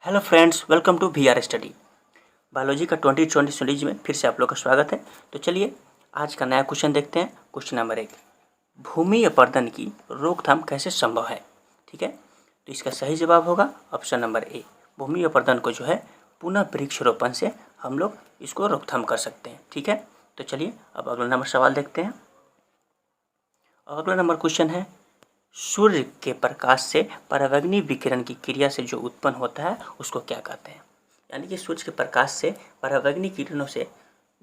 Hello friends, welcome to we are study. Biology का 2020 series में फिर से आप लोग का स्वागत है। तो चलिए आज का नया क्वेश्चन देखते हैं। क्वेश्चन नंबर 1, भूमि अपरदन की रोकथाम कैसे संभव है। ठीक है, तो इसका सही जवाब होगा ऑप्शन नंबर ए। भूमि अपरदन को जो है पुनः वृक्षारोपण से हम लोग इसको रोकथाम कर सकते हैं। ठीक है, तो चलिए अब अगला नंबर सवाल देखते हैं। अगला नंबर क्वेश्चन है, सूर्य के प्रकाश से परावैंगनी विकिरण की क्रिया से जो उत्पन्न होता है उसको क्या कहते हैं। यानी कि सूर्य के प्रकाश से परावैंगनी किरणों से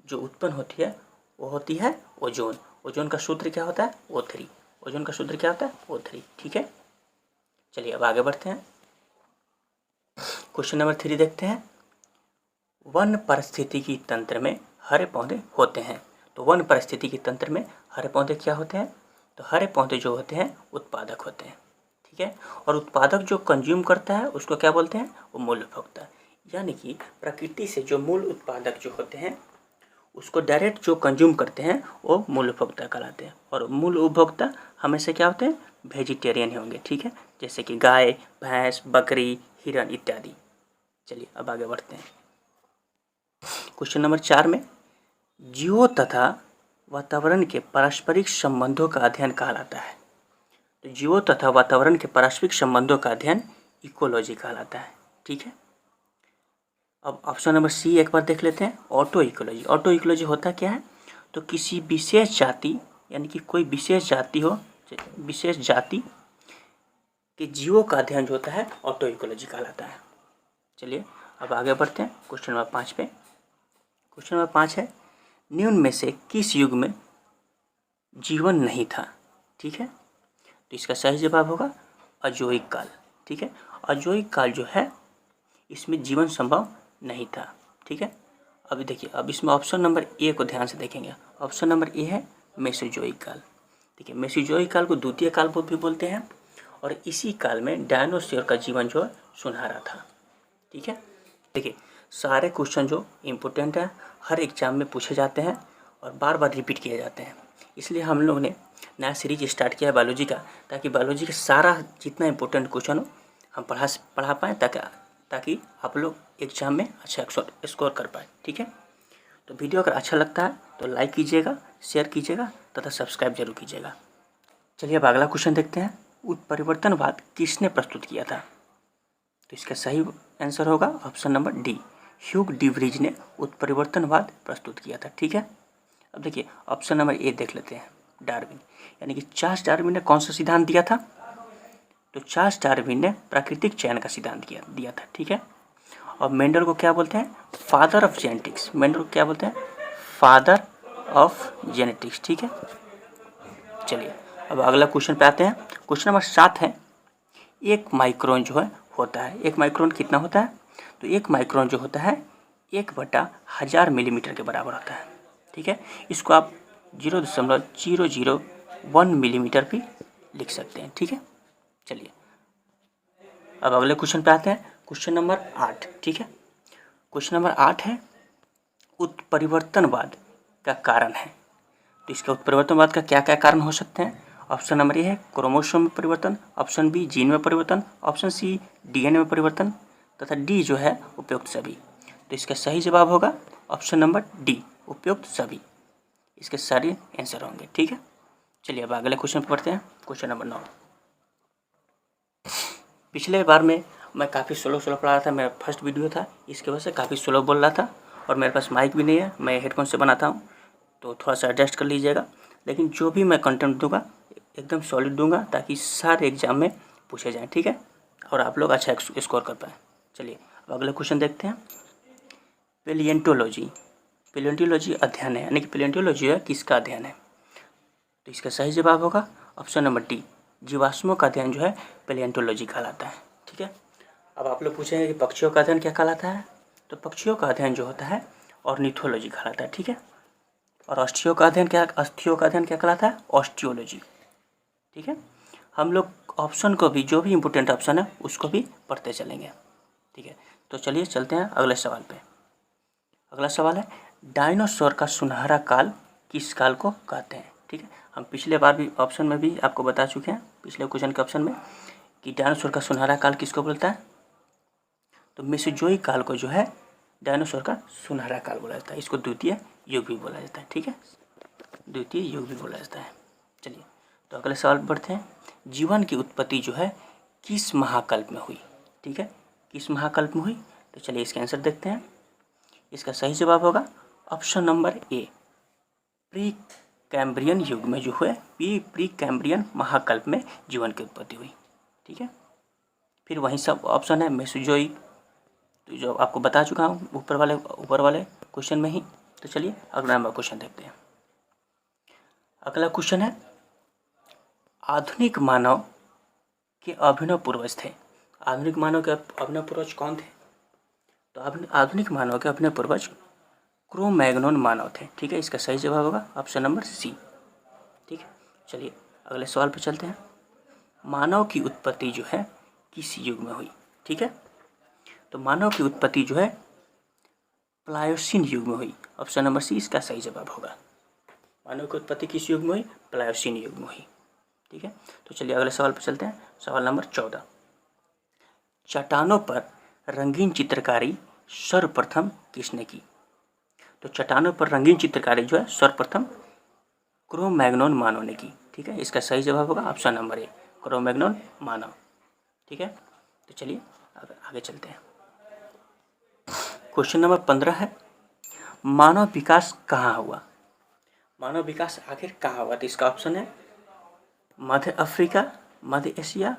जो उत्पन्न होती है वो होती है ओजोन। ओजोन का सूत्र क्या होता है O3। ओजोन का सूत्र क्या होता है O3। ठीक है, चलिए अब आगे बढ़ते हैं। क्वेश्चन नंबर 3 देखते हैं। वन पारिस्थितिकी तंत्र में हरे पौधे होते हैं। तो वन पारिस्थितिकी तंत्र में हरे पौधे क्या होते हैं, तो हरे पौधे जो होते हैं उत्पादक होते हैं। ठीक है, और उत्पादक जो कंज्यूम करता है उसको क्या बोलते हैं, वो मूल उपभोक्ता। यानी कि प्रकृति से जो मूल उत्पादक जो होते हैं उसको डायरेक्ट जो कंज्यूम करते हैं वो मूल उपभोक्ता कहलाते हैं। और मूल उपभोक्ता हमेशा क्या होते हैं, वेजिटेरियन होंगे। ठीक है, जैसे कि गाय, भैंस, बकरी, हिरन इत्यादि। चलिए अब आगे बढ़ते हैं। क्वेश्चन नंबर 4 में जीवों तथा वातावरण के पारस्परिक संबंधों का अध्ययन कहलाता है। तो जीवों तथा वातावरण के पारस्परिक संबंधों का अध्ययन इकोलॉजी कहलाता है। ठीक है, अब ऑप्शन नंबर सी एक बार देख लेते हैं, ऑटो इकोलॉजी। ऑटो इकोलॉजी होता क्या है, तो किसी विशेष जाति यानी कि कोई विशेष जाति हो, विशेष जाति के जीवों का अध्ययन जो होता है ऑटो इकोलॉजी कहलाता है। चलिए अब आगे बढ़ते हैं क्वेश्चन नंबर 5 पे। क्वेश्चन नंबर 5 है, निम्न में से किस युग में जीवन नहीं था। ठीक है, तो इसका सही जवाब होगा अजोइक काल। ठीक है, अजोइक काल जो है इसमें जीवन संभव नहीं था। ठीक है, अभी देखिए, अब इसमें ऑप्शन नंबर ए को ध्यान से देखेंगे। ऑप्शन नंबर ए है मेसोजोइक काल। ठीक है, मेसोजोइक काल को द्वितीय काल भी बोलते हैं और इसी काल में डायनासोर का जीवन जो है सुनहरा था। ठीक है, देखिए सारे क्वेश्चन जो इम्पोर्टेंट है हर एग्जाम में पूछे जाते हैं और बार बार रिपीट किए जाते हैं, इसलिए हम लोग ने नया सीरीज स्टार्ट किया है बायोलॉजी का, ताकि बायोलॉजी का सारा जितना इम्पोर्टेंट क्वेश्चन हो हम पढ़ा पाएँ, ताकि आप लोग एग्जाम में अच्छा स्कोर कर पाए। ठीक है, तो वीडियो अगर अच्छा लगता है तो लाइक कीजिएगा, शेयर कीजिएगा तथा सब्सक्राइब जरूर कीजिएगा। चलिए अब अगला क्वेश्चन देखते हैं, उत्परिवर्तनवाद किसने प्रस्तुत किया था। तो इसका सही आंसर होगा option number D, Hugh D Vries ने उत्परिवर्तनवाद प्रस्तुत किया था। ठीक है, अब देखिए ऑप्शन नंबर ए देख लेते हैं, डार्विन। यानी कि चार्ल्स डार्विन ने कौन सा सिद्धांत दिया था, तो चार्ल्स डार्विन ने प्राकृतिक चयन का सिद्धांत दिया था। ठीक है, और मेंडल को क्या बोलते हैं, फादर ऑफ जेनेटिक्स। मेंडल को क्या बोलते हैं, फादर ऑफ जेनेटिक्स। ठीक है, चलिए अब अगला क्वेश्चन पे आते हैं। क्वेश्चन नंबर 7 है, एक माइक्रोन जो है होता है, एक माइक्रोन कितना होता है, तो एक माइक्रोन जो होता है 1/1000 मिलीमीटर के बराबर होता है। ठीक है, इसको आप 0.001 मिलीमीटर भी लिख सकते हैं। ठीक है, चलिए अब अगले क्वेश्चन पे आते हैं। Question number 8। ठीक है, क्वेश्चन नंबर 8 है, उत्परिवर्तनवाद का कारण है। तो इसका उत्परिवर्तनवाद का क्या क्या कारण हो सकते हैं। ऑप्शन नंबर ए है क्रोमोसोम में परिवर्तन, ऑप्शन बी जीन में परिवर्तन, ऑप्शन सी डीएनए में परिवर्तन तथा डी जो है उपयुक्त सभी। तो इसका सही जवाब होगा ऑप्शन नंबर डी, उपयुक्त सभी। इसके सारे आंसर होंगे। ठीक है, चलिए अब अगले क्वेश्चन पर पढ़ते हैं। Question number 9। पिछले बार में मैं काफ़ी स्लो पढ़ा रहा था, मेरा फर्स्ट वीडियो था, इसकी वजह से काफ़ी स्लो बोल रहा था और मेरे पास माइक भी नहीं है, मैं हेडफोन से बनाता हूँ, तो थोड़ा सा एडजस्ट कर लीजिएगा। लेकिन जो भी मैं कंटेंट दूंगा एकदम सॉलिड दूंगा, ताकि सारे एग्जाम में पूछे जाएँ। ठीक है, और आप लोग अच्छा स्कोर कर पाएँ। चलिए अब अगला क्वेश्चन देखते हैं। पेलिएंटोलॉजी, पेलिएंटोलॉजी अध्ययन है, यानी कि पेलिएंटोलॉजी है किसका अध्ययन है, तो इसका सही जवाब होगा ऑप्शन नंबर डी, जीवाश्मों का अध्ययन जो है पेलिएंटोलॉजी कहलाता है। ठीक है, अब आप लोग पूछेंगे कि पक्षियों का अध्ययन क्या कहलाता है, तो पक्षियों का अध्ययन जो होता है ऑर्निथोलॉजी कहलाता है। ठीक है, और अस्थियों का अध्ययन क्या कहलाता है, ऑस्टियोलॉजी। ठीक है, हम लोग ऑप्शन को भी, जो भी इम्पोर्टेंट ऑप्शन है उसको भी पढ़ते चलेंगे। ठीक है, तो चलिए चलते हैं अगले सवाल पे। अगला सवाल है, डायनासोर का सुनहरा काल किस काल को कहते हैं। ठीक है, हम पिछले बार भी ऑप्शन में भी आपको बता चुके हैं, पिछले क्वेश्चन के ऑप्शन में, कि डायनासोर का सुनहरा काल किसको बोलता है, तो मेसोजोइक काल को जो है डायनासोर का सुनहरा काल बोला जाता है। इसको द्वितीय युग भी बोला जाता है। ठीक है, द्वितीय युग भी बोला जाता है। चलिए तो अगले सवाल पर बढ़ते हैं। जीवन की उत्पत्ति जो है किस महाकल्प में हुई? ठीक है, किस महाकल्प में हुई? तो चलिए इसका आंसर देखते हैं। इसका सही जवाब होगा option number A, pre Cambrian युग में जो है प्री कैम्ब्रियन महाकल्प में जीवन की उत्पत्ति हुई। ठीक है, फिर वहीं सब ऑप्शन है मेसोजोइक, तो जो आपको बता चुका हूँ ऊपर वाले क्वेश्चन में ही। तो चलिए अगला नंबर क्वेश्चन देखते हैं। अगला क्वेश्चन है, आधुनिक मानव के अभिनव पूर्वज थे। आधुनिक मानव के अभिनव पूर्वज कौन थे? तो आधुनिक मानव के अभिनव पूर्वज क्रो-मैग्नोन मानव थे। ठीक है, इसका सही जवाब होगा ऑप्शन नंबर सी। ठीक है, चलिए अगले सवाल पर चलते हैं। मानव की उत्पत्ति जो है किस युग में हुई? ठीक है, तो मानव की उत्पत्ति जो है प्लायोसीन युग में हुई। ऑप्शन नंबर सी इसका सही जवाब होगा। मानव की उत्पत्ति किस युग में हुई? प्लायोसीन युग में हुई। ठीक है, तो चलिए अगले सवाल पर चलते हैं। सवाल नंबर 14, चट्टानों पर रंगीन चित्रकारी सर्वप्रथम किसने की? तो चट्टानों पर रंगीन चित्रकारी जो है सर्वप्रथम क्रो-मैग्नोन मानव ने की। ठीक है, इसका सही जवाब होगा ऑप्शन नंबर ए, क्रो-मैग्नोन मानव। ठीक है, तो चलिए आगे चलते हैं। क्वेश्चन नंबर 15 है, मानव विकास कहाँ हुआ? मानव विकास आखिर कहाँ हुआ? तो इसका ऑप्शन है मध्य अफ्रीका, मध्य एशिया,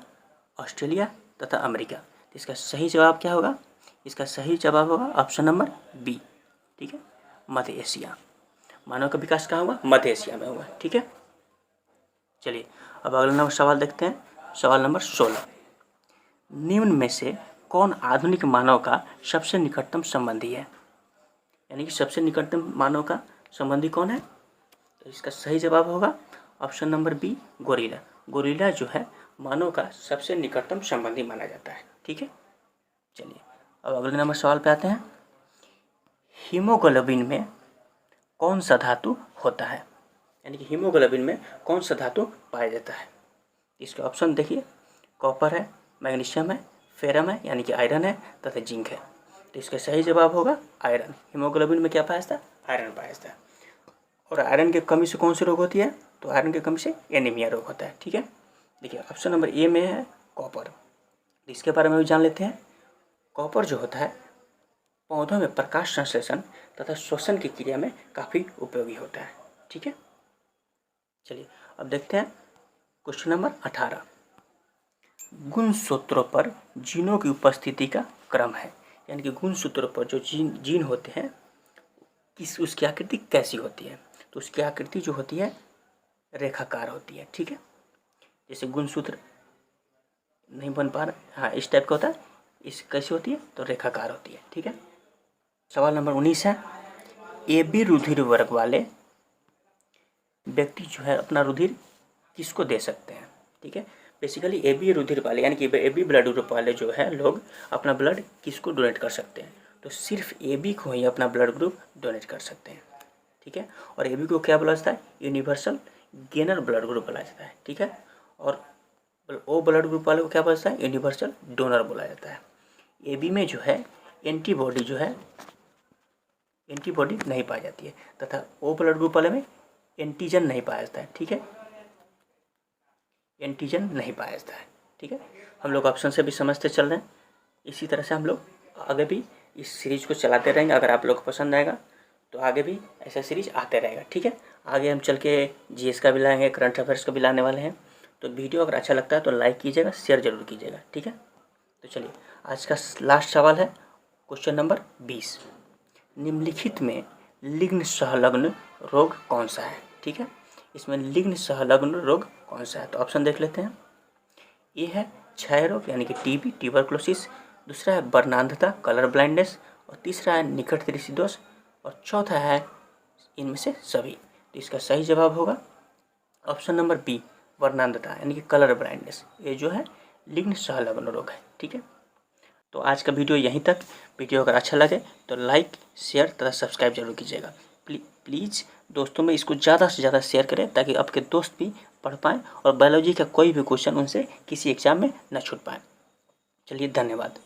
ऑस्ट्रेलिया तथा अमेरिका। तो इसका सही जवाब क्या होगा? इसका सही जवाब होगा ऑप्शन नंबर बी। ठीक है, मध्य एशिया। मानव का विकास कहाँ हुआ? मध्य एशिया में हुआ। ठीक है, चलिए अब अगला नंबर सवाल देखते हैं। सवाल नंबर 16, निम्न में से कौन आधुनिक मानव का सबसे निकटतम संबंधी है? यानी कि सबसे निकटतम मानव का संबंधी कौन है? तो इसका सही जवाब होगा option number B, gorilla. Gorilla जो है मानव का सबसे निकटतम संबंधी माना जाता है। ठीक है, चलिए अब अगले नंबर सवाल पे आते हैं। हीमोग्लोबिन में कौन सा धातु होता है? यानी कि हीमोग्लोबिन में कौन सा धातु पाया जाता है? इसके ऑप्शन देखिए, कॉपर है, मैग्नीशियम है, फेरम है यानी कि आयरन है तथा जिंक है। तो इसका सही जवाब होगा आयरन। हीमोग्लोबिन में क्या पाया जाता है? आयरन पाया जाता है। और आयरन की कमी से कौन सी रोग होती है? तो आयरन की कमी से एनीमिया रोग होता है। ठीक है, देखिए ऑप्शन नंबर ए में है कॉपर। इसके बारे में भी जान लेते हैं। कॉपर जो होता है पौधों में प्रकाश संश्लेषण तथा श्वसन की क्रिया में काफ़ी उपयोगी होता है। ठीक है, चलिए अब देखते हैं क्वेश्चन नंबर 18, गुणसूत्रों पर जीनों की उपस्थिति का क्रम है। यानी कि गुणसूत्रों पर जो जीन होते हैं उसकी आकृति कैसी होती है? तो उसकी आकृति जो होती है रेखाकार होती है। ठीक है, जैसे गुणसूत्र नहीं बन पा रहा, हाँ इस टाइप का होता है, इस कैसी होती है? तो रेखाकार होती है। ठीक है, सवाल नंबर 19 है, AB रुधिर वर्ग वाले व्यक्ति जो है अपना रुधिर किसको दे सकते हैं? ठीक है, बेसिकली AB रुधिर वाले यानी कि AB ब्लड ग्रुप वाले जो है लोग अपना ब्लड किसको डोनेट कर सकते हैं? तो सिर्फ AB को ही अपना ब्लड ग्रुप डोनेट कर सकते हैं। ठीक है, और AB को क्या बोला जाता है? यूनिवर्सल गेनर ब्लड ग्रुप बोला जाता है। ठीक है, और O ब्लड ग्रुप वाले को क्या बोला जाता है? यूनिवर्सल डोनर बोला जाता है। AB में जो है एंटीबॉडी नहीं पाई जाती है तथा O ब्लड ग्रुप वाले में एंटीजन नहीं पाया जाता है। ठीक है, एंटीजन नहीं पाया जाता है। ठीक है, हम लोग ऑप्शन से भी समझते चल रहे हैं। इसी तरह से हम लोग आगे भी इस सीरीज को चलाते रहेंगे। अगर आप लोग को पसंद आएगा तो आगे भी ऐसा सीरीज आते रहेगा। ठीक है, आगे हम चल के GS का भी लाएंगे, करंट अफेयर्स का भी लाने वाले हैं। तो वीडियो अगर अच्छा लगता है तो लाइक कीजिएगा, शेयर जरूर कीजिएगा। ठीक है, तो चलिए आज का लास्ट सवाल है क्वेश्चन नंबर 20, निम्नलिखित में लिग्न संलग्न रोग कौन सा है? ठीक है, इसमें लिग्न संलग्न रोग कौन सा है? तो ऑप्शन देख लेते हैं। ये है क्षय रोग यानी कि TB ट्यूबरकुलोसिस, दूसरा है वर्णांधता कलर ब्लाइंडनेस, और तीसरा है निकट दृष्टि दोष, और चौथा है इनमें से सभी। तो इसका सही जवाब होगा ऑप्शन नंबर बी, वर्णांधता यानी कि कलर ब्लाइंडनेस। ये जो है लिग्न संलग्न रोग है। ठीक है, तो आज का वीडियो यहीं तक। वीडियो अगर अच्छा लगे तो लाइक, शेयर तथा सब्सक्राइब जरूर कीजिएगा। प्लीज़ दोस्तों में इसको ज़्यादा से ज़्यादा शेयर करें ताकि आपके दोस्त भी पढ़ पाएँ और बायोलॉजी का कोई भी क्वेश्चन उनसे किसी एग्जाम में न छूट पाए। चलिए धन्यवाद।